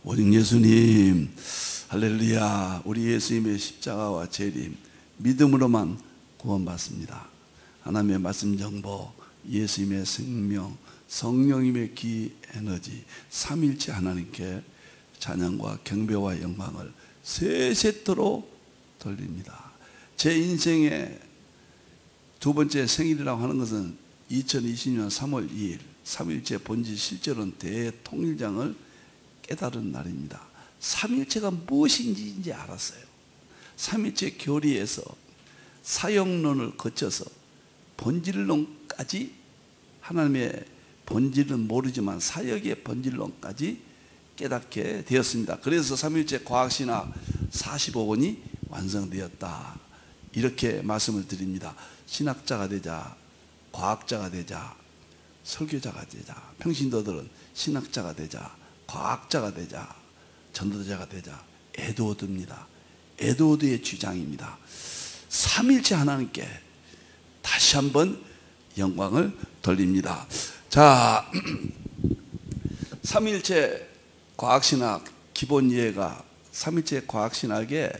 오직 예수님, 할렐루야. 우리 예수님의 십자가와 재림, 믿음으로만 구원받습니다. 하나님의 말씀 정보, 예수님의 생명, 성령님의 기 에너지, 삼일체 하나님께 찬양과 경배와 영광을 세세토록 돌립니다. 제 인생의 두 번째 생일이라고 하는 것은 2020년 3월 2일 삼일체 본질 실제론 대통일장을 깨달은 날입니다. 삼일체가 무엇인지 이제 알았어요. 삼일체 교리에서 사역론을 거쳐서 본질론까지, 하나님의 본질은 모르지만 사역의 본질론까지 깨닫게 되었습니다. 그래서 삼일체 과학신학 45권이 완성되었다, 이렇게 말씀을 드립니다. 신학자가 되자, 과학자가 되자, 설교자가 되자. 평신도들은 신학자가 되자, 과학자가 되자, 전도자가 되자. 에드워드입니다. 에드워드의 주장입니다. 삼일체 하나님께 다시 한번 영광을 돌립니다. 자, 삼일체 과학신학 기본 이해가 삼일체 과학신학의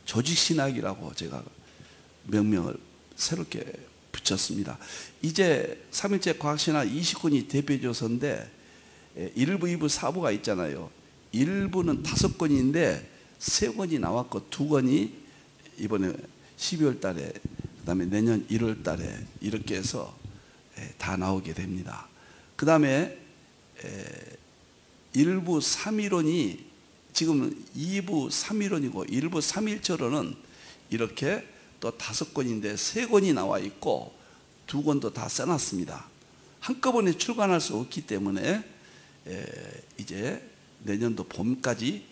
조직신학이라고 제가 명명을 새롭게 붙였습니다. 이제 삼일체 과학신학 20권이 대표조서인데 1부, 2부, 4부가 있잖아요. 1부는 5권인데 3권이 나왔고 2권이 이번에 12월 달에, 그 다음에 내년 1월 달에 이렇게 해서 다 나오게 됩니다. 그 다음에 1부 3일론이 지금 2부 3일론이고 1부 3일처로는 이렇게 또 5권인데 3권이 나와 있고 2권도 다 써놨습니다. 한꺼번에 출간할 수 없기 때문에 이제 내년도 봄까지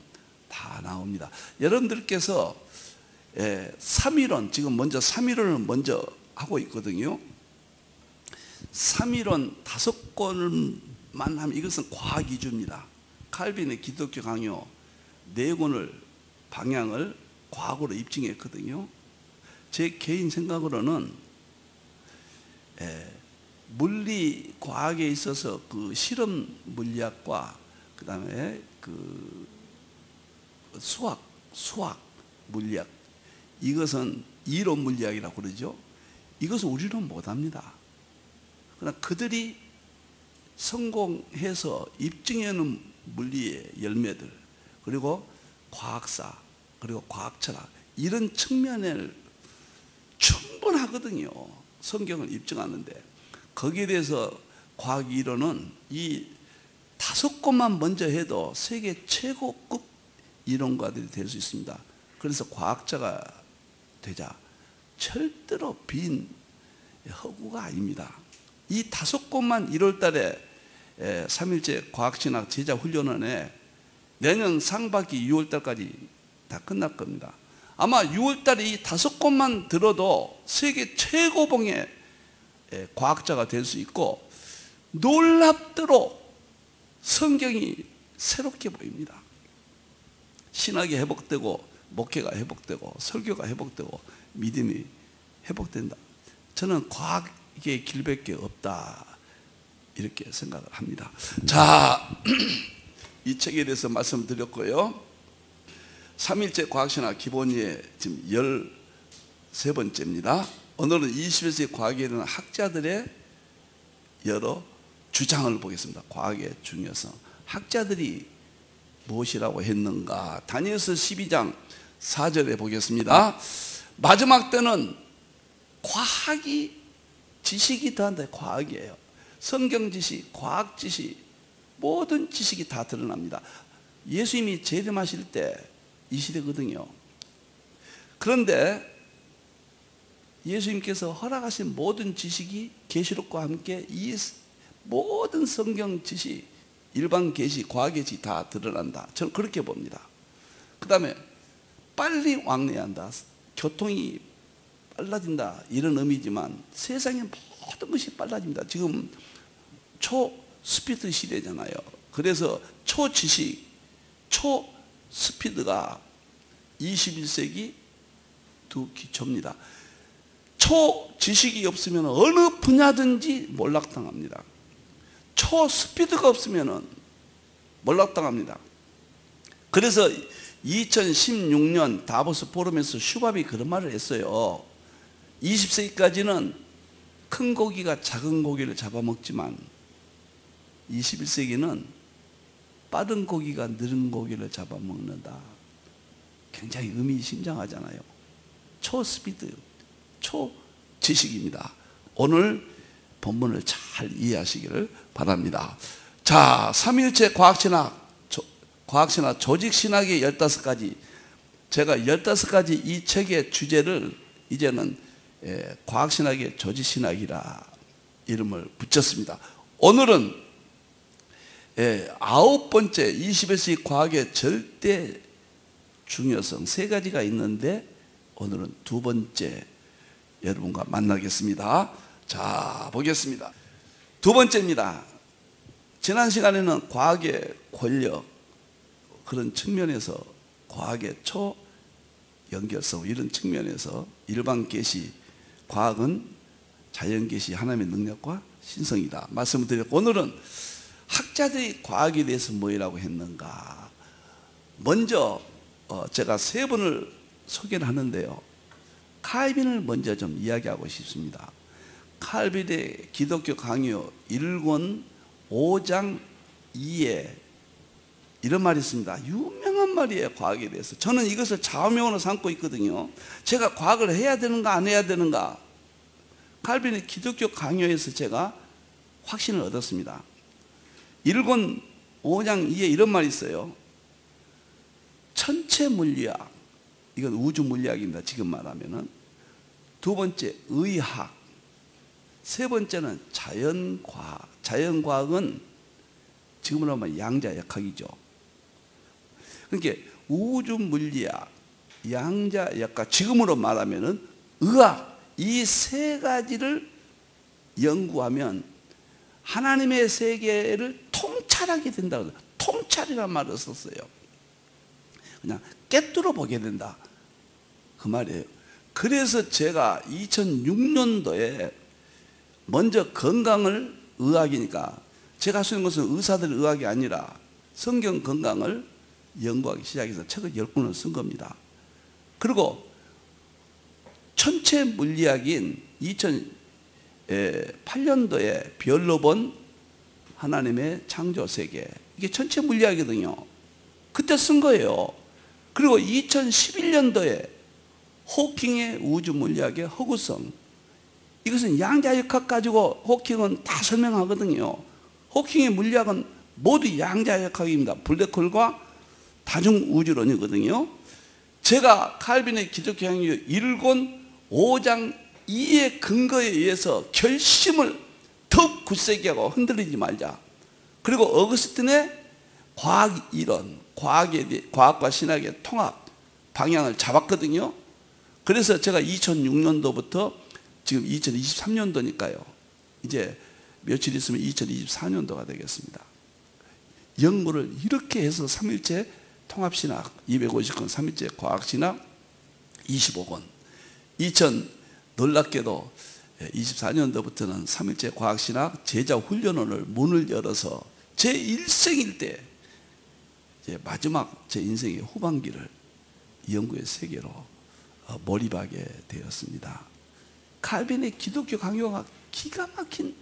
다 나옵니다. 여러분들께서 3일론, 지금 먼저 3일론을 먼저 하고 있거든요. 3일론 5권만 하면 이것은 과학 위주입니다. 칼빈의 기독교 강요 4권을 방향을 과학으로 입증했거든요. 제 개인 생각으로는 물리 과학에 있어서 그 실험 물리학과 그 다음에 그 수학 물리학, 이것은 이론 물리학이라고 그러죠. 이것은 우리는 못합니다. 그러나 그들이 성공해서 입증해놓은 물리의 열매들, 그리고 과학사, 그리고 과학철학, 이런 측면을 충분하거든요. 성경을 입증하는데. 거기에 대해서 과학 이론은 이 5권만 먼저 해도 세계 최고급 이론가들이 될 수 있습니다. 그래서 과학자가 되자. 절대로 빈 허구가 아닙니다. 이 5권만 1월 달에 3일째 과학신학 제자훈련원에 내년 상반기 6월 달까지 다 끝날 겁니다. 아마 6월 달에 이 5권만 들어도 세계 최고봉의 과학자가 될 수 있고, 놀랍도록 성경이 새롭게 보입니다. 신학이 회복되고, 목회가 회복되고, 설교가 회복되고, 믿음이 회복된다. 저는 과학의 길밖에 없다, 이렇게 생각을 합니다. 자, 이 책에 대해서 말씀드렸고요. 3일째 과학신학 기본이에 지금 13번째입니다. 오늘은 21세기 과학에 대한 학자들의 여러 주장을 보겠습니다. 과학의 중요성. 학자들이 무엇이라고 했는가? 다니엘서 12장 4절에 보겠습니다. 마지막 때는 과학이 지식이 더한다. 과학이에요. 성경 지식, 과학 지식, 모든 지식이 다 드러납니다. 예수님이 재림하실 때 이 시대거든요. 그런데 예수님께서 허락하신 모든 지식이 계시록과 함께 이 모든 성경 지식, 일반 계시, 과학의 지식 다 드러난다. 저는 그렇게 봅니다. 그 다음에 빨리 왕래한다, 교통이 빨라진다, 이런 의미지만 세상의 모든 것이 빨라집니다. 지금 초스피드 시대잖아요. 그래서 초지식, 초스피드가 21세기 두 기초입니다. 초지식이 없으면 어느 분야든지 몰락당합니다. 초스피드가 없으면 몰락당합니다. 그래서 2016년 다보스 포럼에서 슈밥이 그런 말을 했어요. 20세기까지는 큰 고기가 작은 고기를 잡아먹지만 21세기는 빠른 고기가 느린 고기를 잡아먹는다. 굉장히 의미심장하잖아요. 초스피드, 초지식입니다. 오늘 본문을 잘 이해하시기를 바랍니다. 자, 삼일체 과학신학, 조직신학의 15가지. 제가 15가지 이 책의 주제를 이제는 과학신학의 조직신학이라 이름을 붙였습니다. 오늘은 9번째 21세기 과학의 절대 중요성 3가지가 있는데 오늘은 2번째 여러분과 만나겠습니다. 자, 보겠습니다. 2번째입니다. 지난 시간에는 과학의 권력 그런 측면에서 과학의 초연결성 이런 측면에서 일반 계시 과학은 자연 계시 하나님의 능력과 신성이다 말씀을 드렸고 오늘은 학자들이 과학에 대해서 뭐라고 했는가. 먼저 제가 3분을 소개를 하는데요. 칼빈을 먼저 좀 이야기하고 싶습니다. 칼빈의 기독교 강요 1권 5장 2에 이런 말이 있습니다. 유명한 말이에요. 과학에 대해서. 저는 이것을 좌우명으로 삼고 있거든요. 제가 과학을 해야 되는가 안 해야 되는가. 칼빈의 기독교 강요에서 제가 확신을 얻었습니다. 1권 5장 2에 이런 말이 있어요. 천체 물리학, 이건 우주 물리학입니다. 지금 말하면은. 2번째 의학, 3번째는 자연과학. 자연과학은 지금으로 하면 양자역학이죠. 그러니까 우주 물리학, 양자역학, 지금으로 말하면은 의학, 이 3가지를 연구하면 하나님의 세계를 통찰하게 된다고. 통찰이라는 말을 썼어요. 그냥 깨뚫어 보게 된다 그 말이에요. 그래서 제가 2006년도에 먼저 건강을 의학이니까 제가 할 수 있는 것은 의사들의 의학이 아니라 성경 건강을 연구하기 시작해서 책을 10권을 쓴 겁니다. 그리고 천체 물리학인 2008년도에 별로 본 하나님의 창조 세계, 이게 천체 물리학이거든요. 그때 쓴 거예요. 그리고 2011년도에 호킹의 우주 물리학의 허구성, 이것은 양자역학 가지고 호킹은 다 설명하거든요. 호킹의 물리학은 모두 양자역학입니다. 블랙홀과 다중우주론이거든요. 제가 칼빈의 기독교 강요 1권 5장 2의 근거에 의해서 결심을 더욱 굳세게 하고 흔들리지 말자. 그리고 어거스틴의 과학이론, 과학과 신학의 통합 방향을 잡았거든요. 그래서 제가 2006년도부터 지금 2023년도니까요. 이제 며칠 있으면 2024년도가 되겠습니다. 연구를 이렇게 해서 3일째 통합신학 250권, 3일째 과학신학 25권, 놀랍게도 24년도부터는 3일째 과학신학 제자훈련원을 문을 열어서 제 일생일 때 이제 마지막 제 인생의 후반기를 연구의 세계로 몰입하게 되었습니다. 칼빈의 기독교 강요가 기가 막힌,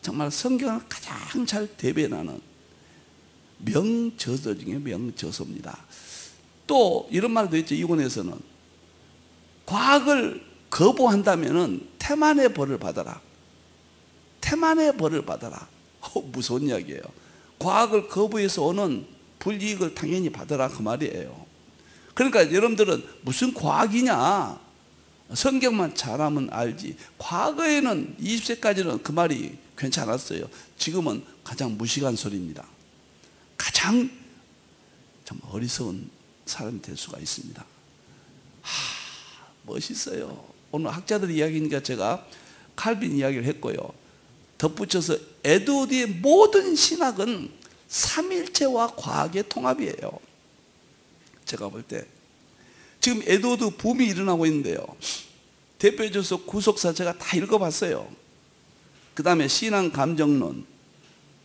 정말 성경을 가장 잘 대변하는 명저서 중에 명저서입니다. 또 이런 말도 있죠. 이권에서는 과학을 거부한다면은 태만의 벌을 받아라. 태만의 벌을 받아라. 무서운 이야기예요. 과학을 거부해서 오는 불이익을 당연히 받아라 그 말이에요. 그러니까 여러분들은 무슨 과학이냐, 성경만 잘하면 알지. 과거에는 20세까지는 그 말이 괜찮았어요. 지금은 가장 무식한 소리입니다. 가장 참 어리석은 사람이 될 수가 있습니다. 멋있어요. 오늘 학자들 이야기니까 제가 칼빈 이야기를 했고요. 덧붙여서 에드워드의 모든 신학은 삼일체와 과학의 통합이에요. 제가 볼 때 지금 에드워드 붐이 일어나고 있는데요. 대표적으로 구속사 제가 다 읽어봤어요. 그 다음에 신앙 감정론,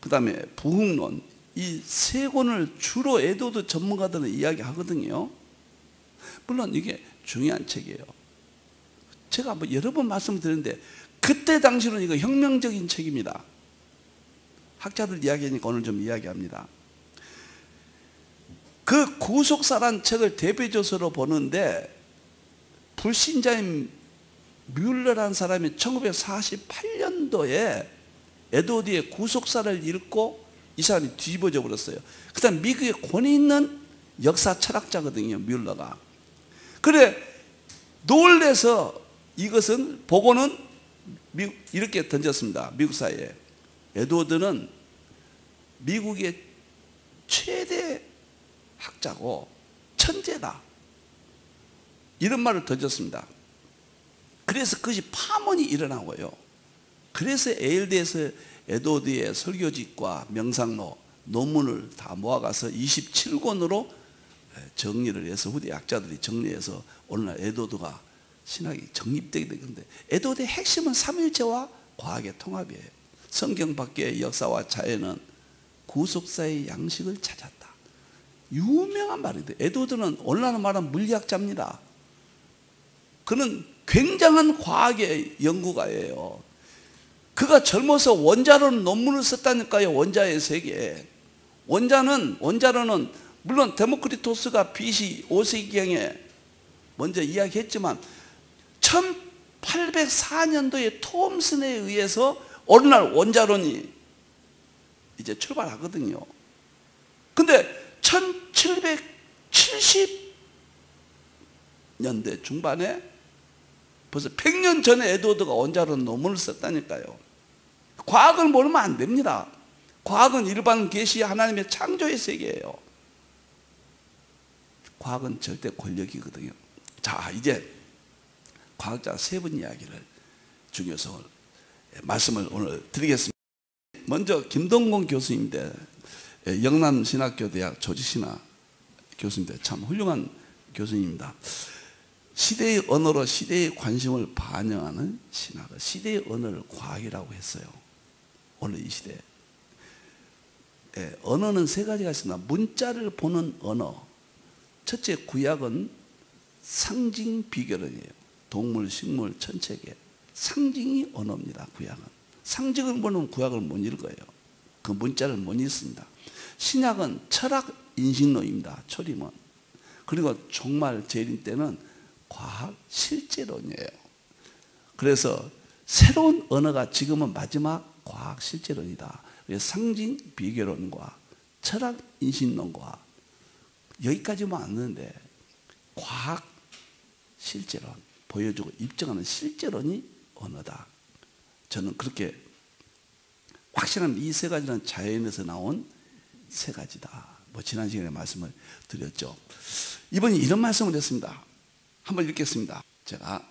그 다음에 부흥론, 이 세 권을 주로 에도드 전문가들은 이야기하거든요. 물론 이게 중요한 책이에요. 제가 뭐 여러 번 말씀드렸는데 그때 당시로는 이거 혁명적인 책입니다. 학자들 이야기하니까 오늘 좀 이야기합니다. 그 구속사란 책을 대표조서로 보는데 불신자인 뮬러라는 사람이 1948년도에 에드워드의 구속사를 읽고 이 사람이 뒤집어져 버렸어요. 그 다음 미국의 권위 있는 역사 철학자거든요, 뮬러가. 그래 놀래서 이것은 보고는 이렇게 던졌습니다. 미국 사회에 에드워드는 미국의 최대 학자고 천재다, 이런 말을 던졌습니다. 그래서 그것이 파문이 일어나고요. 그래서 에일대에서 에드워드의 설교집과 명상로 논문을 다 모아가서 27권으로 정리를 해서 후대 학자들이 정리해서 오늘날 에드워드가 신학이 정립되게 된 건데, 에드워드의 핵심은 삼일체와 과학의 통합이에요. 성경 밖의 역사와 자연은 구속사의 양식을 찾았다. 유명한 말인데, 에드워드는 오늘날 말하는 물리학자입니다. 그는 굉장한 과학의 연구가예요. 그가 젊어서 원자로는 논문을 썼다니까요. 원자의 세계. 원자로는 물론 데모크리토스가 BC 5세기경에 먼저 이야기했지만 1804년도에 톰슨에 의해서 오늘날 원자론이 이제 출발하거든요. 근데 1770년대 중반에 벌써 100년 전에 에드워드가 원자론 논문을 썼다니까요. 과학을 모르면 안 됩니다. 과학은 일반 계시 하나님의 창조의 세계예요. 과학은 절대 권력이거든요. 자, 이제 과학자 세 분 이야기를 중요성을 말씀을 오늘 드리겠습니다. 먼저 김동건 교수인데 영남신학교대학 조직신학 교수인데 참 훌륭한 교수님입니다. 시대의 언어로 시대의 관심을 반영하는 신학을, 시대의 언어를 과학이라고 했어요. 오늘 이 시대에 언어는 세 가지가 있습니다. 문자를 보는 언어. 첫째, 구약은 상징 비결론이에요. 동물, 식물, 천체계 상징이 언어입니다. 구약은 상징을 모르면 구약을 못 읽어요. 그 문자를 못 읽습니다. 신약은 철학 인식론입니다. 초림은. 그리고 종말 재림 때는 과학 실제론이에요. 그래서 새로운 언어가 지금은 마지막 과학 실제론이다. 상징 비교론과 철학 인식론과 여기까지만 왔는데 과학 실제론 보여주고 입증하는 실제론이 언어다. 저는 그렇게 확실합니다. 이 세 가지는 자연에서 나온 세 가지다. 뭐 지난 시간에 말씀을 드렸죠. 이번에 이런 말씀을 했습니다. 한번 읽겠습니다. 제가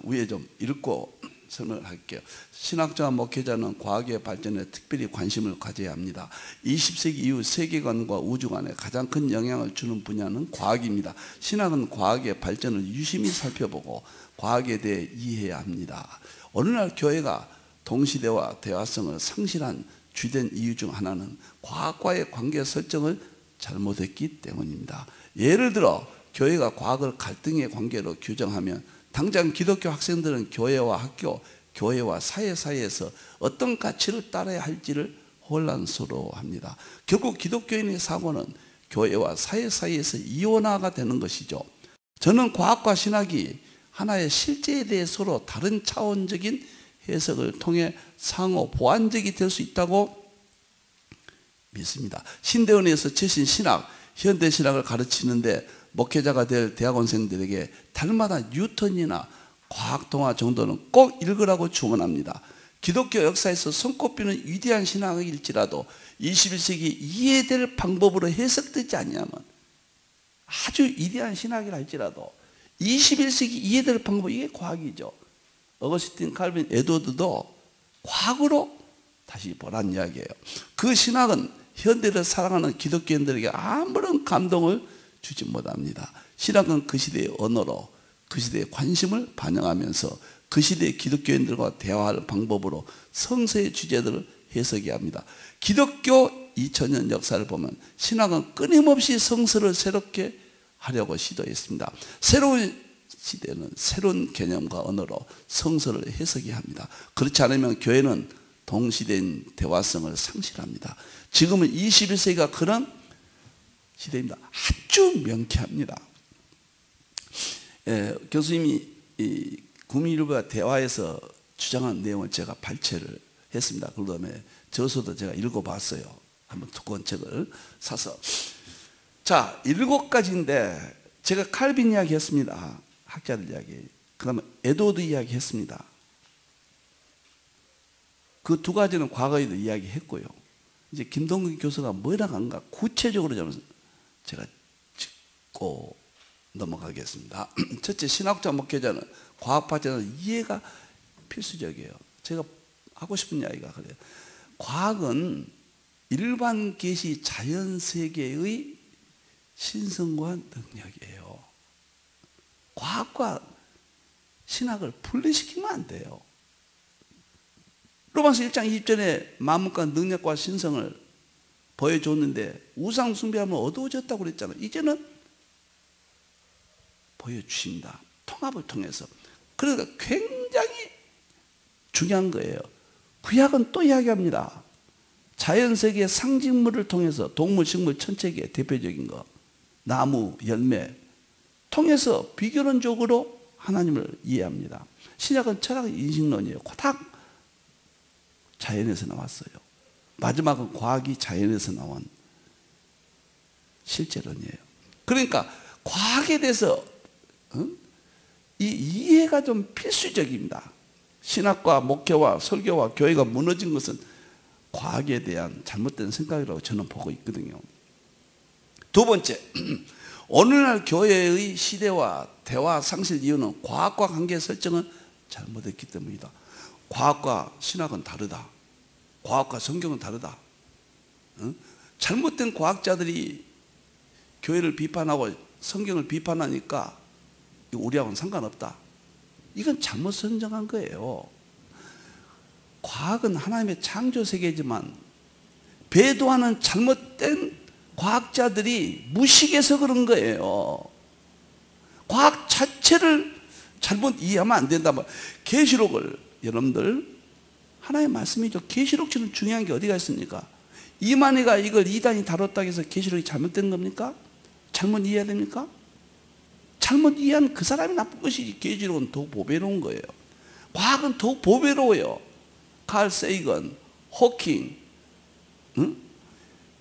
위에 좀 읽고 설명을 할게요. 신학자와 목회자는 과학의 발전에 특별히 관심을 가져야 합니다. 20세기 이후 세계관과 우주관에 가장 큰 영향을 주는 분야는 과학입니다. 신학은 과학의 발전을 유심히 살펴보고 과학에 대해 이해해야 합니다. 오늘날 교회가 동시대와 대화성을 상실한 주된 이유 중 하나는 과학과의 관계 설정을 잘못했기 때문입니다. 예를 들어 교회가 과학을 갈등의 관계로 규정하면 당장 기독교 학생들은 교회와 학교, 교회와 사회 사이에서 어떤 가치를 따라야 할지를 혼란스러워합니다. 결국 기독교인의 사고는 교회와 사회 사이에서 이원화가 되는 것이죠. 저는 과학과 신학이 하나의 실제에 대해 서로 다른 차원적인 해석을 통해 상호 보완적이 될 수 있다고 믿습니다. 신대원에서 최신 신학, 현대 신학을 가르치는데 목회자가 될 대학원생들에게 달마다 뉴턴이나 과학동화 정도는 꼭 읽으라고 주문합니다. 기독교 역사에서 손꼽히는 위대한 신학일지라도 21세기 이해될 방법으로 해석되지 않냐면 아주 위대한 신학이라 할지라도 21세기 이해될 방법, 이게 과학이죠. 어거스틴, 칼빈, 에드워드도 과학으로 다시 보란 이야기예요. 그 신학은 현대를 사랑하는 기독교인들에게 아무런 감동을 주지 못합니다. 신학은 그 시대의 언어로 그 시대의 관심을 반영하면서 그 시대의 기독교인들과 대화할 방법으로 성서의 주제들을 해석해야 합니다. 기독교 2000년 역사를 보면 신학은 끊임없이 성서를 새롭게 하려고 시도했습니다. 새로운 시대는 새로운 개념과 언어로 성서를 해석해야 합니다. 그렇지 않으면 교회는 동시대인 대화성을 상실합니다. 지금은 21세기가 그런 시대입니다. 아주 명쾌합니다. 교수님이 구미일보와 대화에서 주장한 내용을 제가 발췌를 했습니다. 그 다음에 저서도 제가 읽어봤어요. 한번 두꺼운 책을 사서. 자, 7가지인데 제가 칼빈 이야기 했습니다. 학자들 이야기. 그 다음에 에드워드 이야기 했습니다. 그 2가지는 과거에도 이야기했고요. 이제 김동근 교수가 뭐라고 한가 구체적으로 제가 짚고 넘어가겠습니다. 첫째, 신학자 목회자는 과학파트는 이해가 필수적이에요. 제가 하고 싶은 이야기가 그래요. 과학은 일반 계시 자연세계의 신성한 능력이에요. 과학과 신학을 분리시키면 안 돼요. 로마서 1장 20절에 만물과 능력과 신성을 보여줬는데 우상 숭배하면 어두워졌다고 그랬잖아요. 이제는 보여주십니다. 통합을 통해서. 그러니까 굉장히 중요한 거예요. 구약은 또 이야기합니다. 자연세계의 상징물을 통해서 동물, 식물, 천체계 대표적인 거 나무, 열매 통해서 비교론적으로 하나님을 이해합니다. 신약은 철학 인식론이에요. 딱 자연에서 나왔어요. 마지막은 과학이 자연에서 나온 실제론이에요. 그러니까 과학에 대해서 이 이해가 좀 필수적입니다. 신학과 목회와 설교와 교회가 무너진 것은 과학에 대한 잘못된 생각이라고 저는 보고 있거든요. 2번째, 오늘날 교회의 시대와 대화 상실 이유는 과학과 관계 설정은 잘못했기 때문이다. 과학과 신학은 다르다. 과학과 성경은 다르다. 잘못된 과학자들이 교회를 비판하고 성경을 비판하니까 우리하고는 상관없다. 이건 잘못 선정한 거예요. 과학은 하나님의 창조 세계지만 배도하는 잘못된 과학자들이 무식해서 그런 거예요. 과학 자체를 잘못 이해하면 안 된다. 계시록을 여러분들 하나님의 말씀이죠. 계시록처럼 중요한 게 어디가 있습니까? 이만희가 이걸 이단이 다뤘다고 해서 계시록이 잘못된 겁니까? 잘못 이해해야 됩니까? 잘못 이해한 그 사람이 나쁜 것이지 계시록은 더 보배로운 거예요. 과학은 더 보배로워요. 칼 세이건, 호킹,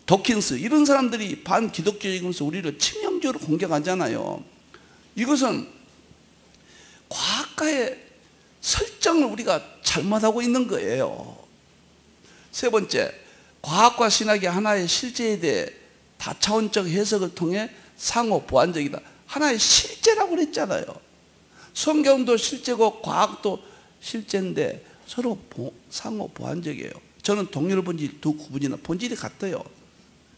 도킨스 이런 사람들이 반기독교이면서 우리를 치명적으로 공격하잖아요. 이것은 과학가의 설정을 우리가 잘못하고 있는 거예요. 3번째, 과학과 신학이 하나의 실제에 대해 다차원적 해석을 통해 상호 보완적이다. 하나의 실제라고 그랬잖아요. 성경도 실제고 과학도 실제인데 서로 상호 보완적이에요. 저는 동일한 본질, 두 구분이나 본질이 같아요.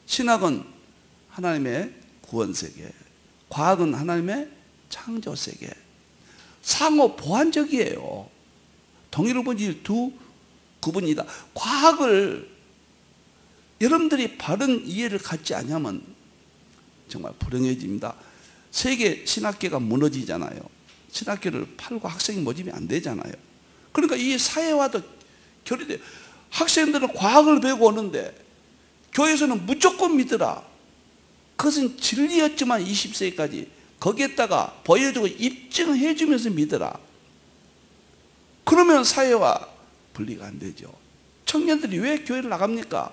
신학은 하나님의 구원세계, 과학은 하나님의 창조세계. 상호 보완적이에요. 동일한 본질 두 구분이다. 과학을 여러분들이 바른 이해를 갖지 않으면 정말 불행해집니다. 세계 신학계가 무너지잖아요. 신학계를 팔고 학생이 모집이 안 되잖아요. 그러니까 이 사회와도 결여돼요. 학생들은 과학을 배우고 오는데 교회에서는 무조건 믿으라. 그것은 진리였지만 20세기까지 거기에다가 보여주고 입증해 주면서 믿으라. 그러면 사회와 분리가 안 되죠. 청년들이 왜 교회를 나갑니까?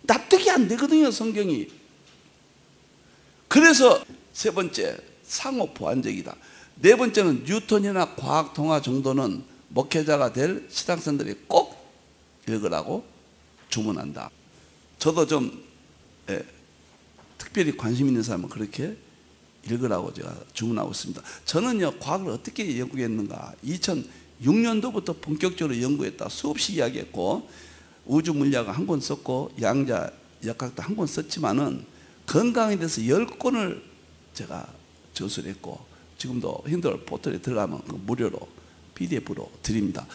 납득이 안 되거든요, 성경이. 그래서 3번째, 상호 보완적이다. 4번째는 뉴턴이나 과학 통화 정도는 목회자가 될 신학생들이 꼭 읽으라고 주문한다. 저도 좀 특별히 관심 있는 사람은 그렇게 읽으라고 제가 주문하고 있습니다. 저는요, 과학을 어떻게 연구했는가? 2006년도부터 본격적으로 연구했다. 수없이 이야기했고, 우주 물리학을 한 권 썼고, 양자 역학도 한 권 썼지만은 건강에 대해서 10권을 제가 저술을 했고, 지금도 힌들 포털에 들어가면 무료로 PDF로 드립니다.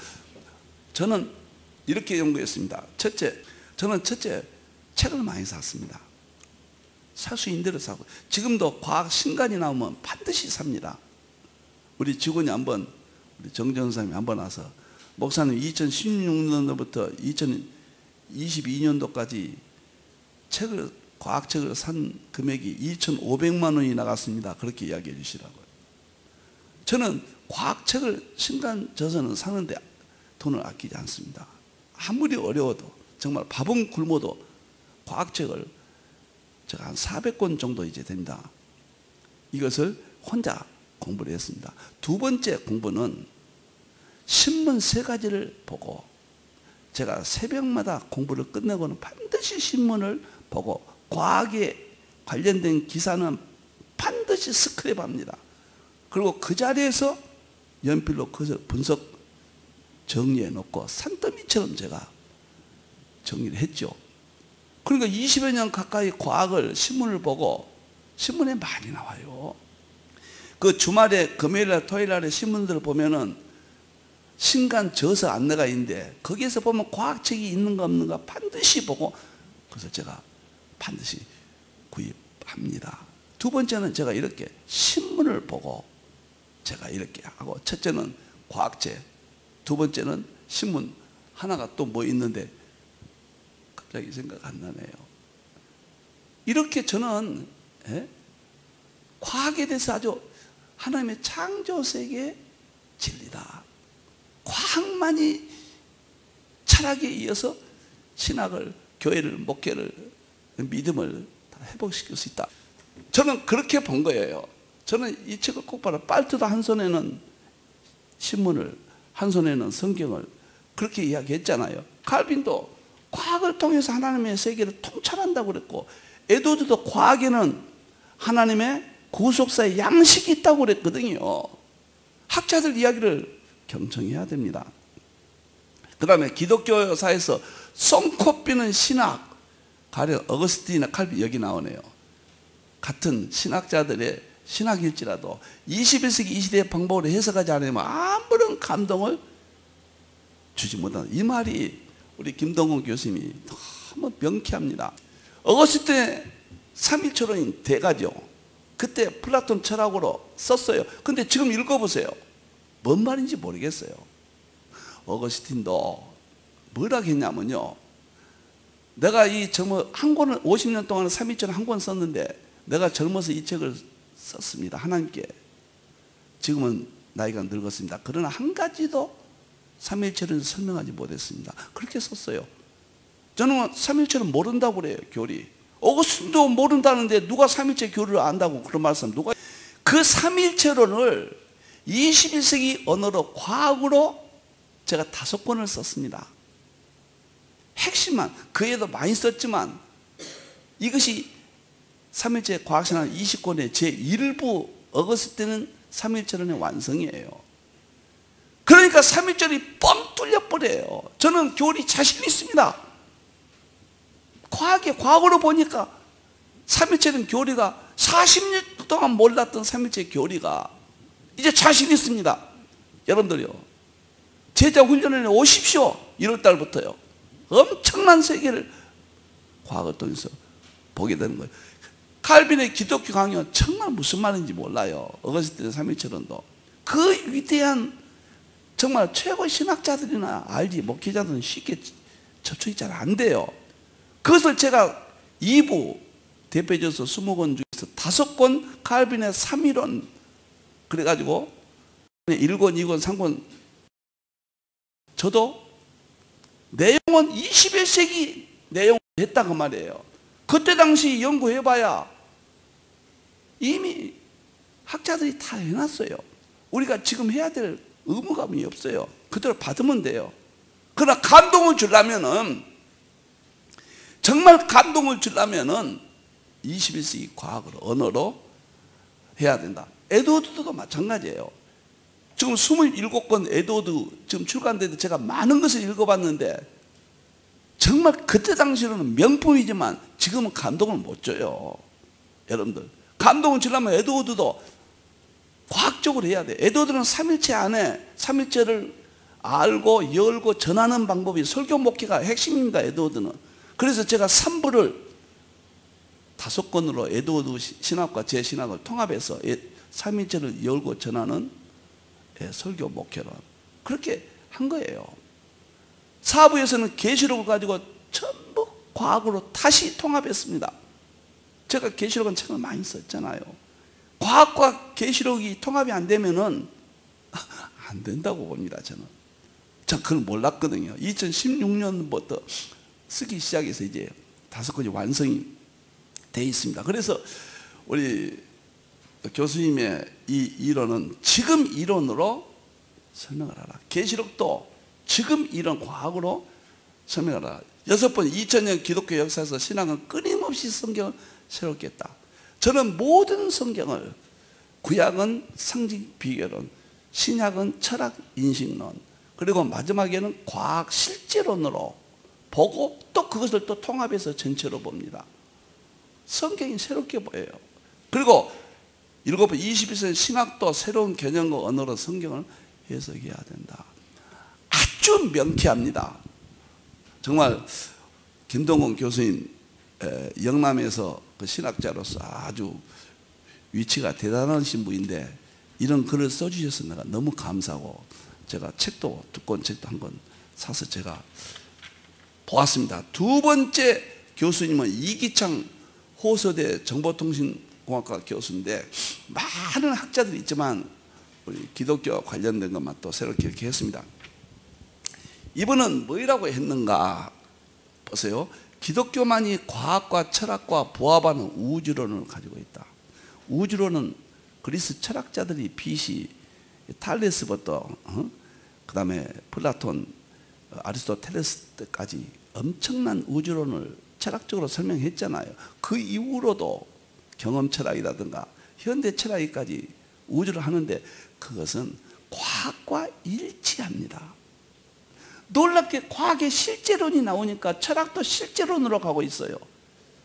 저는 이렇게 연구했습니다. 첫째, 책을 많이 샀습니다. 살 수 있는 대로 사고, 지금도 과학 신간이 나오면 반드시 삽니다. 우리 직원이 한번, 우리 정전사님이 한번 와서, 목사님 2016년도부터 2022년도까지 과학책을 산 금액이 2,500만 원이 나갔습니다. 그렇게 이야기해 주시라고요. 저는 과학책을 신간 저서는 사는데 돈을 아끼지 않습니다. 아무리 어려워도, 정말 밥은 굶어도 과학책을 제가 한 400권 정도 이제 됩니다. 이것을 혼자 공부를 했습니다. 두 번째 공부는 신문 3가지를 보고, 제가 새벽마다 공부를 끝내고는 반드시 신문을 보고, 과학에 관련된 기사는 반드시 스크랩합니다. 그리고 그 자리에서 연필로 그것을 분석 정리해 놓고 산더미처럼 제가 정리를 했죠. 그러니까 20여 년 가까이 과학을, 신문을 보고, 신문에 많이 나와요. 그 주말에 금요일날 토요일날에 신문들을 보면은 신간 저서 안내가 있는데, 거기에서 보면 과학책이 있는가 없는가 반드시 보고, 그래서 제가 반드시 구입합니다. 두 번째는 제가 이렇게 신문을 보고 제가 이렇게 하고, 첫째는 과학책, 두 번째는 신문. 하나가 또 뭐 있는데 갑자기 생각 안 나네요. 이렇게 저는 과학에 대해서 아주 하나님의 창조세계의 진리다, 과학만이 철학에 이어서 신학을, 교회를, 목회를, 믿음을 다 회복시킬 수 있다. 저는 그렇게 본 거예요. 저는 이 책을 꼭 봐라. 빨트도 한 손에는 신문을, 한 손에는 성경을, 그렇게 이야기했잖아요. 칼빈도 과학을 통해서 하나님의 세계를 통찰한다고 그랬고, 에드워드도 과학에는 하나님의 구속사의 양식이 있다고 그랬거든요. 학자들 이야기를 경청해야 됩니다. 그 다음에 기독교사에서 손꼽히는 신학, 가령 어거스틴이나 칼빈, 여기 나오네요. 같은 신학자들의 신학일지라도 21세기 이 시대의 방법으로 해석하지 않으면 아무런 감동을 주지 못한다. 이 말이 우리 김동건 교수님이 너무 명쾌합니다. 어거스틴의 삼일초론이 대가죠. 그때 플라톤 철학으로 썼어요. 근데 지금 읽어보세요. 뭔 말인지 모르겠어요. 어거스틴도 뭐라고 했냐면요, 내가 이 한 권을 50년 동안 삼일초론 한 권 썼는데, 내가 젊어서 이 책을 썼습니다. 하나님께. 지금은 나이가 늙었습니다. 그러나 한 가지도 삼일체를 설명하지 못했습니다. 그렇게 썼어요. 저는 삼일체를 모른다고 그래요, 교리. 어거스틴도 모른다는데 누가 삼일체 교리를 안다고 그런 말씀, 누가. 그 삼일체론을 21세기 언어로, 과학으로 제가 5권을 썼습니다. 핵심만, 그 외에도 많이 썼지만, 이것이 삼일체 과학신학 20권의 제1부 어거스틴은 삼일체론의 완성이에요. 그러니까 삼일체론이 뻥 뚫려버려요. 저는 교리 자신 있습니다. 과학으로 보니까 삼일체론 교리가 40년 동안 몰랐던 삼일체 교리가 이제 자신 있습니다. 여러분들요, 제자 훈련에 오십시오. 1월달부터요. 엄청난 세계를 과학을 통해서 보게 되는 거예요. 칼빈의 기독교 강연 정말 무슨 말인지 몰라요. 어거스틴의 삼일체론도. 그 위대한 정말 최고 신학자들이나 알지, 목회자들은 쉽게 접촉이 잘 안 돼요. 그것을 제가 2부 대표적으로 20권 중에서 5권 칼빈의 삼일론, 그래가지고 1권, 2권, 3권, 저도 내용은 21세기 내용을 했다고 말이에요. 그때 당시 연구해봐야 이미 학자들이 다 해놨어요. 우리가 지금 해야 될 의무감이 없어요. 그대로 받으면 돼요. 그러나 감동을 주려면은, 정말 감동을 주려면은 21세기 과학을, 언어로 해야 된다. 에드워드도 마찬가지예요. 지금 27권 에드워드 지금 출간되는데 제가 많은 것을 읽어봤는데, 정말 그때 당시로는 명품이지만 지금은 감동을 못 줘요. 여러분들, 감동을 주려면 에드워드도 과학적으로 해야 돼. 에드워드는 삼일체 안에 삼일체를 알고 열고 전하는 방법이 설교 목회가 핵심입니다. 에드워드는 그래서 제가 3부를 5권으로 에드워드 신학과 제 신학을 통합해서 3일째를 열고 전하는 설교 목회론 그렇게 한 거예요. 4부에서는 계시록을 가지고 전부 과학으로 다시 통합했습니다. 제가 계시록은 책을 많이 썼잖아요. 과학과 계시록이 통합이 안 되면은 안 된다고 봅니다. 저는 그걸 몰랐거든요. 2016년부터 쓰기 시작해서 이제 5권이 완성이 돼 있습니다. 그래서 우리 교수님의 이 이론은 지금 이론으로 설명을 하라. 계시록도 지금 이론 과학으로 설명을 하라. 6번 2000년 기독교 역사에서 신학은 끊임없이 성경을 새롭게 했다. 저는 모든 성경을 구약은 상징 비교론, 신약은 철학 인식론, 그리고 마지막에는 과학 실제론으로 보고 또 그것을 또 통합해서 전체로 봅니다. 성경이 새롭게 보여요. 그리고 7번 21세기 신학도 새로운 개념과 언어로 성경을 해석해야 된다. 아주 명쾌합니다. 정말 김동건 교수님 영남에서 그 신학자로서 아주 위치가 대단하신 분인데 이런 글을 써주셔서 내가 너무 감사하고 제가 책도 2권 책도 1권 사서 제가 보았습니다. 2번째 교수님은 이기창 호서대 정보통신공학과 교수인데 많은 학자들이 있지만 우리 기독교 관련된 것만 또 새롭게 이렇게 했습니다. 이분은 뭐라고 했는가 보세요. 기독교만이 과학과 철학과 부합하는 우주론을 가지고 있다. 우주론은 그리스 철학자들이 BC 탈레스부터 그 다음에 플라톤, 아리스토텔레스 때까지 엄청난 우주론을 철학적으로 설명했잖아요. 그 이후로도 경험 철학이라든가 현대 철학까지 우주를 하는데 그것은 과학과 일치합니다. 놀랍게 과학의 실제론이 나오니까 철학도 실제론으로 가고 있어요.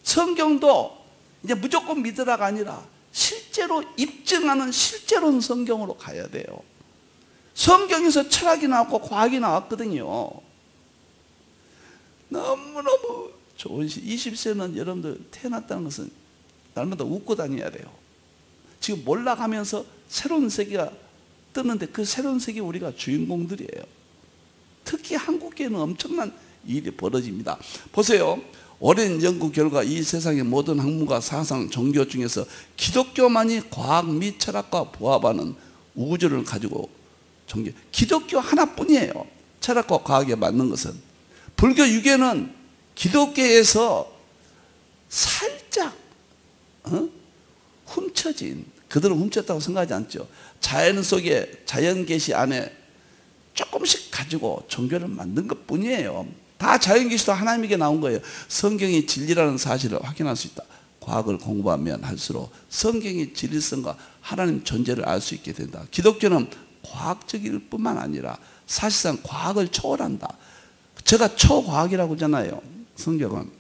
성경도 이제 무조건 믿으라가 아니라 실제로 입증하는 실제론 성경으로 가야 돼요. 성경에서 철학이 나왔고 과학이 나왔거든요. 너무너무 좋은 시 20세는 여러분들 태어났다는 것은 날마다 웃고 다녀야 돼요. 지금 몰락하면서 새로운 세계가 뜨는데 그 새로운 세계 우리가 주인공들이에요. 특히 한국계는 엄청난 일이 벌어집니다. 보세요. 오랜 연구 결과 이 세상의 모든 학문과 사상, 종교 중에서 기독교만이 과학 및 철학과 부합하는 우주를 가지고 종교, 기독교 하나뿐이에요. 철학과 과학에 맞는 것은. 불교 유계는 기독교에서 살짝 훔쳐진, 그들은 훔쳤다고 생각하지 않죠. 자연 속에, 자연 계시 안에 조금씩 가지고 종교를 만든 것 뿐이에요. 다 자연 계시도 하나님에게 나온 거예요. 성경이 진리라는 사실을 확인할 수 있다. 과학을 공부하면 할수록 성경의 진리성과 하나님 존재를 알 수 있게 된다. 기독교는 과학적일 뿐만 아니라 사실상 과학을 초월한다. 제가 초과학이라고 하잖아요. 성경은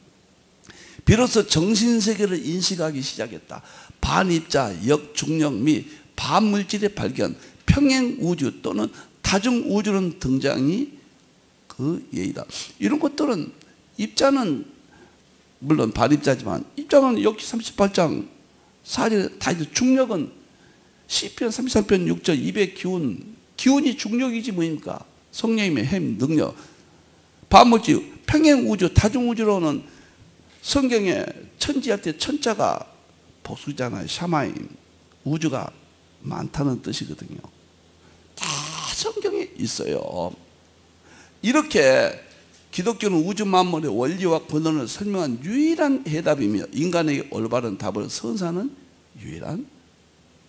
비로소 정신세계를 인식하기 시작했다. 반입자, 역중력 및 반물질의 발견, 평행우주 또는 다중우주론 등장이 그 예이다. 이런 것들은 입자는 물론 반입자지만 입자는 역시 38장 4절 다 중력은 시편 33편 6절 입의 기운이 중력이지 뭐입니까? 성령님의 힘, 능력. 반물질, 평행우주, 다중우주로는 성경에 천지할 때 천자가 복수잖아요. 샤마임, 우주가 많다는 뜻이거든요. 다 성경에 있어요. 이렇게 기독교는 우주 만물의 원리와 근원을 설명한 유일한 해답이며 인간에게 올바른 답을 선사하는 유일한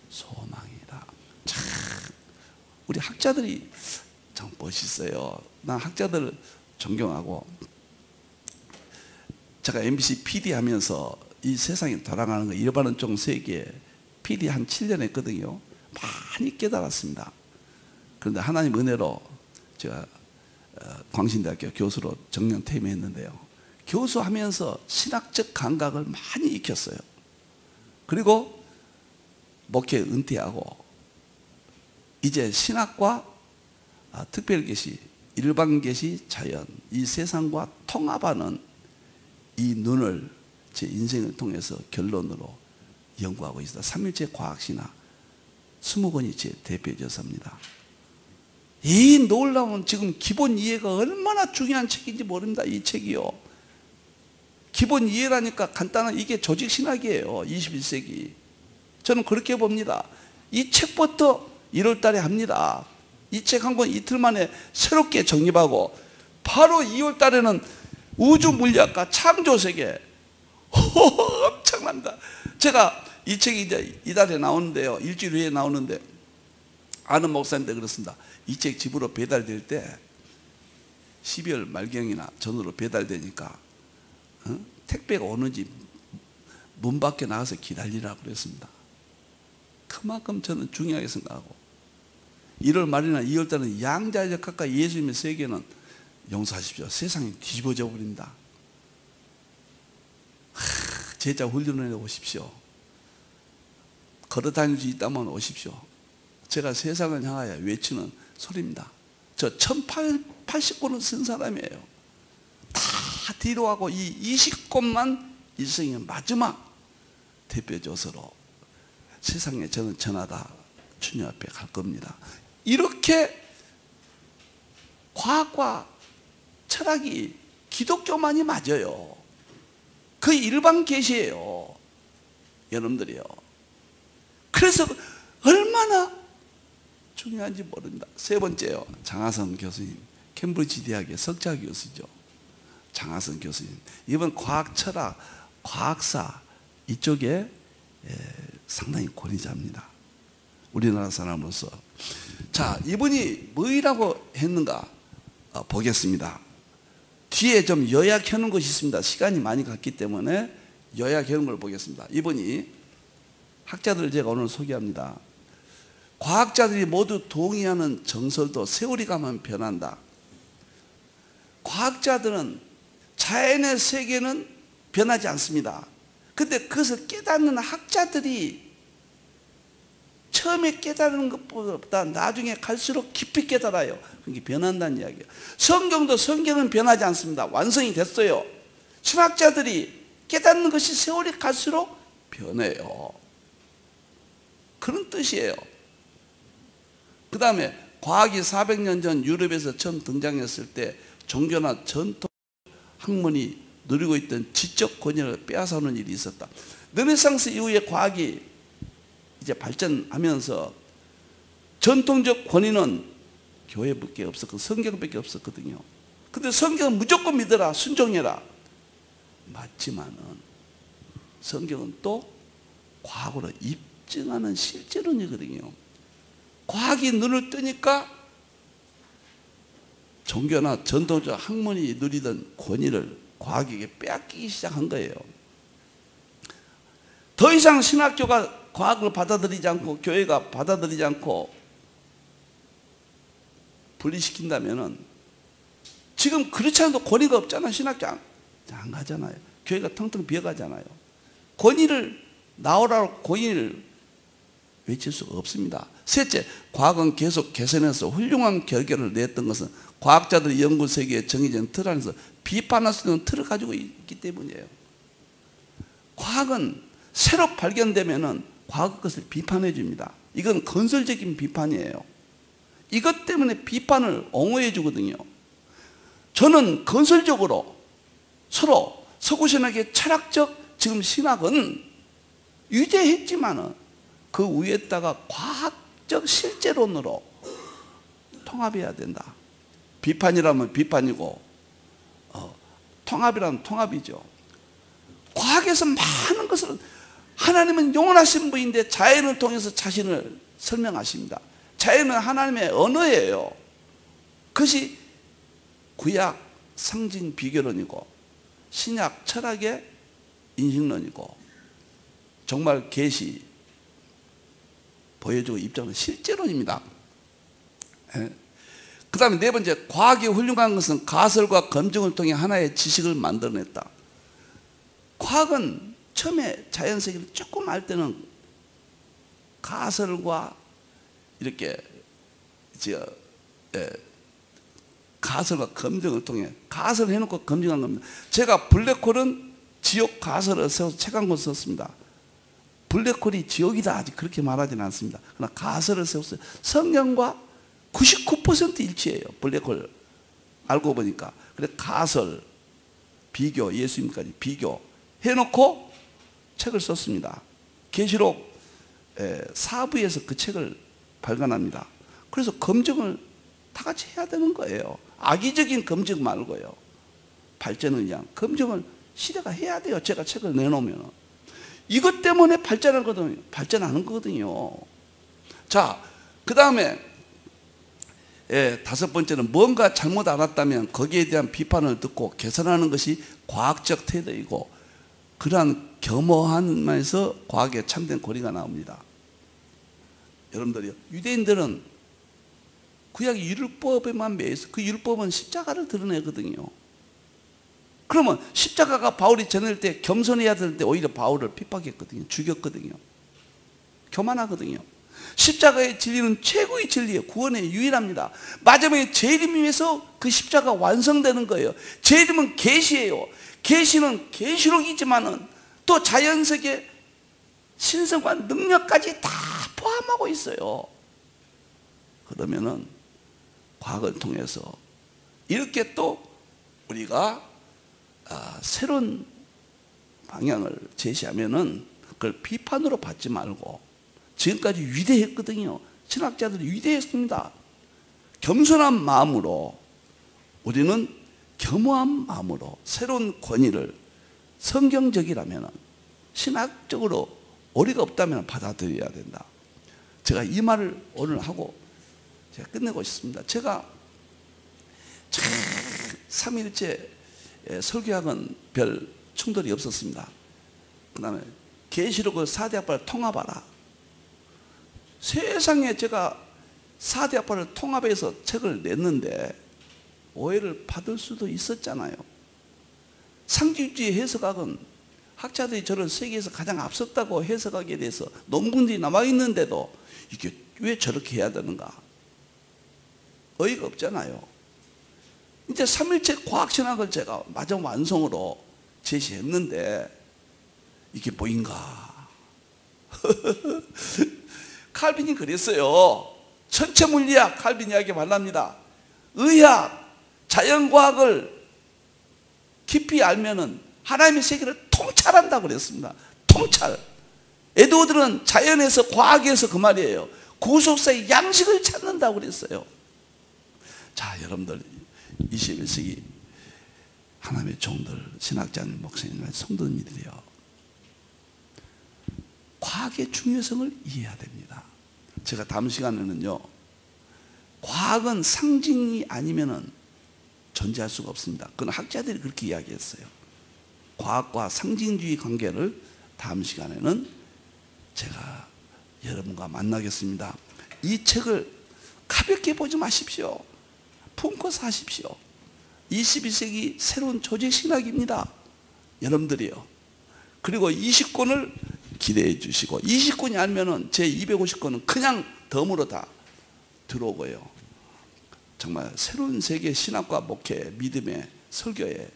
소망이다. 참 우리 학자들이 참 멋있어요. 난 학자들을 존경하고 제가 MBC PD 하면서 이 세상이 돌아가는 거 일반은 종 세계 PD 한 7년 했거든요. 많이 깨달았습니다. 그런데 하나님 은혜로 제가 광신대학교 교수로 정년 퇴임했는데요. 교수하면서 신학적 감각을 많이 익혔어요. 그리고 목회 은퇴하고 이제 신학과 특별계시, 일반계시, 자연 이 세상과 통합하는 이 눈을 제 인생을 통해서 결론으로 연구하고 있습니다. 삼일체 과학신화 20권이 제 대표 저서입니다. 이 놀라운 지금 기본 이해가 얼마나 중요한 책인지 모릅니다. 이 책이요. 기본 이해라니까 간단한 이게 조직신학이에요. 21세기. 저는 그렇게 봅니다. 이 책부터 1월 달에 합니다. 이 책 한 권 이틀 만에 새롭게 정립하고 바로 2월 달에는 우주물리학과 창조세계 엄청납니다. 제가 이 책이 이제 이달에 나오는데요. 일주일 후에 나오는데 아는 목사님들 그렇습니다. 이 책 집으로 배달될 때 12월 말경이나 전후로 배달되니까 택배가 오는지 문 밖에 나가서 기다리라고 그랬습니다. 그만큼 저는 중요하게 생각하고 1월 말이나 2월 달은 양자적 가까이 예수님의 세계는 용서하십시오. 세상이 뒤집어져 버립니다. 제자 훈련을 해 오십시오. 걸어다닐 수 있다면 오십시오. 제가 세상을 향하여 외치는 소리입니다. 저 1080권을 쓴 사람이에요. 다 뒤로 하고 이 20권만 일생의 마지막 대표조서로 세상에 저는 전하다 주님 앞에 갈 겁니다. 이렇게 과학과 철학이 기독교만이 맞아요. 그 일반 계시예요. 여러분들이요. 그래서 얼마나 중요한지 모릅니다. 세 번째요. 장하선 교수님. 캠브리지 대학의 석좌 교수죠. 장하선 교수님. 이번 과학, 철학, 과학사 이쪽에 상당히 권위자입니다. 우리나라 사람으로서. 자, 이분이 뭐라고 했는가 보겠습니다. 뒤에 좀 요약해놓은 것이 있습니다. 시간이 많이 갔기 때문에 요약해놓은 걸 보겠습니다. 이분이 학자들을 제가 오늘 소개합니다. 과학자들이 모두 동의하는 정설도 세월이 가면 변한다. 과학자들은 자연의 세계는 변하지 않습니다. 근데 그것을 깨닫는 학자들이 처음에 깨달은 것보다 나중에 갈수록 깊이 깨달아요. 그게 변한다는 이야기예요. 성경은 변하지 않습니다. 완성이 됐어요. 신학자들이 깨닫는 것이 세월이 갈수록 변해요. 그런 뜻이에요. 그 다음에 과학이 400년 전 유럽에서 처음 등장했을 때 종교나 전통 학문이 누리고 있던 지적 권위를 빼앗아오는 일이 있었다. 르네상스 이후에 과학이 이제 발전하면서 전통적 권위는 교회밖에 없었고 성경밖에 없었거든요. 근데 성경은 무조건 믿어라, 순종해라. 맞지만은 성경은 또 과학으로 입증하는 실제론이거든요. 과학이 눈을 뜨니까 종교나 전통적 학문이 누리던 권위를 과학에게 빼앗기기 시작한 거예요. 더 이상 신학교가 과학을 받아들이지 않고 교회가 받아들이지 않고 분리시킨다면은 지금 그렇지 않아도 권위가 없잖아. 신학교 안 가잖아요. 교회가 텅텅 비어가잖아요. 권위를 나오라고 권위를 외칠 수가 없습니다. 셋째, 과학은 계속 개선해서 훌륭한 결과를 냈던 것은 과학자들의 연구 세계에 정해진 틀 안에서 비판할 수 있는 틀을 가지고 있기 때문이에요. 과학은 새로 발견되면은 과거 것을 비판해 줍니다. 이건 건설적인 비판이에요. 이것 때문에 비판을 옹호해 주거든요. 저는 건설적으로 서로 서구신학의 철학적 지금 신학은 유대했지만은 그 위에다가 과학적 실제론으로 통합해야 된다. 비판이라면 비판이고 통합이라면 통합이죠. 과학에서 많은 것을 하나님은 영원하신 분인데 자연을 통해서 자신을 설명하십니다. 자연은 하나님의 언어예요. 그것이 구약 상징 비교론이고 신약 철학의 인식론이고 정말 계시 보여주고 입장은 실제론입니다. 그 다음에 네 번째, 과학이 훌륭한 것은 가설과 검증을 통해 하나의 지식을 만들어냈다. 과학은 처음에 자연세계를 조금 알 때는 가설과 이렇게 가설과 검증을 통해 가설을 해놓고 검증한 겁니다. 제가 블랙홀은 지옥 가설을 세워서 책 한 권 썼습니다. 블랙홀이 지옥이다 아직 그렇게 말하지는 않습니다. 그러나 가설을 세웠어요. 성경과 99% 일치해요. 블랙홀 알고 보니까. 그래 가설, 비교, 예수님까지 비교 해놓고 책을 썼습니다. 계시록 4부에서 그 책을 발간합니다. 그래서 검증을 다 같이 해야 되는 거예요. 악의적인 검증 말고요. 발전을 위한 검증을 시대가 해야 돼요. 제가 책을 내놓으면. 이것 때문에 발전하거든요. 발전하는 거거든요. 자, 그 다음에 5번째는 뭔가 잘못 알았다면 거기에 대한 비판을 듣고 개선하는 것이 과학적 태도이고 그러한 겸허한 면에서 과학의 참된 고리가 나옵니다. 여러분들이요, 유대인들은 구약의 율법에만 매여서 그 율법은 십자가를 드러내거든요. 그러면 십자가가 바울이 전할 때 겸손해야 될 때 오히려 바울을 핍박했거든요. 죽였거든요. 교만하거든요. 십자가의 진리는 최고의 진리예요. 구원의 유일합니다. 마지막에 재림을 위해서 그 십자가 완성되는 거예요. 재림은 계시예요. 계시는 계시록이지만은 또 자연세계 신성과 능력까지 다 포함하고 있어요. 그러면은 과학을 통해서 이렇게 또 우리가 새로운 방향을 제시하면은 그걸 비판으로 받지 말고 지금까지 위대했거든요. 신학자들이 위대했습니다. 겸손한 마음으로 우리는 겸허한 마음으로 새로운 권위를 성경적이라면 신학적으로 오리가 없다면 받아들여야 된다. 제가 이 말을 오늘 하고 제가 끝내고 싶습니다. 제가 3일째 설교학은 별 충돌이 없었습니다. 그 다음에 계시록을 4대 학파를 통합하라. 세상에 제가 4대 학파를 통합해서 책을 냈는데 오해를 받을 수도 있었잖아요. 상징주의 해석학은 학자들이 저를 세계에서 가장 앞섰다고 해석하기에 대해서 논문들이 남아있는데도 이게 왜 저렇게 해야 되는가? 어이가 없잖아요. 이제 3일째 과학신학을 제가 마지막 완성으로 제시했는데 이게 뭐인가? 칼빈이 그랬어요. 천체물리학 칼빈 이야기 말랍니다. 의학, 자연과학을 깊이 알면은 하나님의 세계를 통찰한다 그랬습니다. 통찰. 에드워드는 자연에서 과학에서 그 말이에요. 구속사의 양식을 찾는다고 그랬어요. 자, 여러분들 21세기 하나님의 종들, 신학자님, 목사님, 성도님들이요, 과학의 중요성을 이해해야 됩니다. 제가 다음 시간에는요, 과학은 상징이 아니면은 존재할 수가 없습니다. 그건 학자들이 그렇게 이야기했어요. 과학과 상징주의 관계를 다음 시간에는 제가 여러분과 만나겠습니다. 이 책을 가볍게 보지 마십시오. 품고 사십시오. 21세기 새로운 조직신학입니다. 여러분들이요. 그리고 20권을 기대해 주시고 20권이 아니면은 제 250권은 그냥 덤으로 다 들어오고요. 정말 새로운 세계 신학과 목회, 믿음의 설교의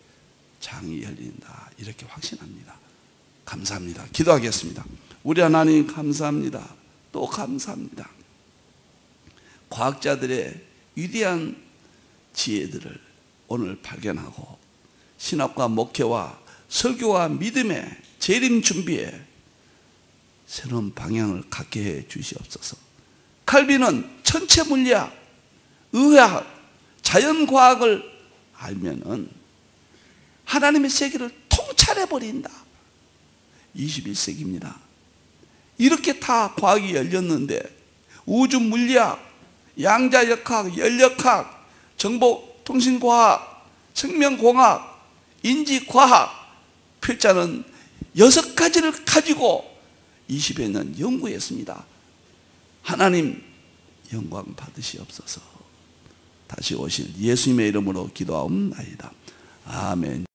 장이 열린다. 이렇게 확신합니다. 감사합니다. 기도하겠습니다. 우리 하나님 감사합니다. 또 감사합니다. 과학자들의 위대한 지혜들을 오늘 발견하고 신학과 목회와 설교와 믿음의 재림 준비에 새로운 방향을 갖게 해 주시옵소서. 칼빈은 천체물리학, 의학, 자연과학을 알면은 하나님의 세계를 통찰해버린다. 21세기입니다. 이렇게 다 과학이 열렸는데 우주물리학, 양자역학, 연력학, 정보통신과학, 생명공학, 인지과학, 필자는 6가지를 가지고 20여 년 연구했습니다. 하나님 영광 받으시옵소서. 다시 오실 예수님의 이름으로 기도하옵나이다. 아멘.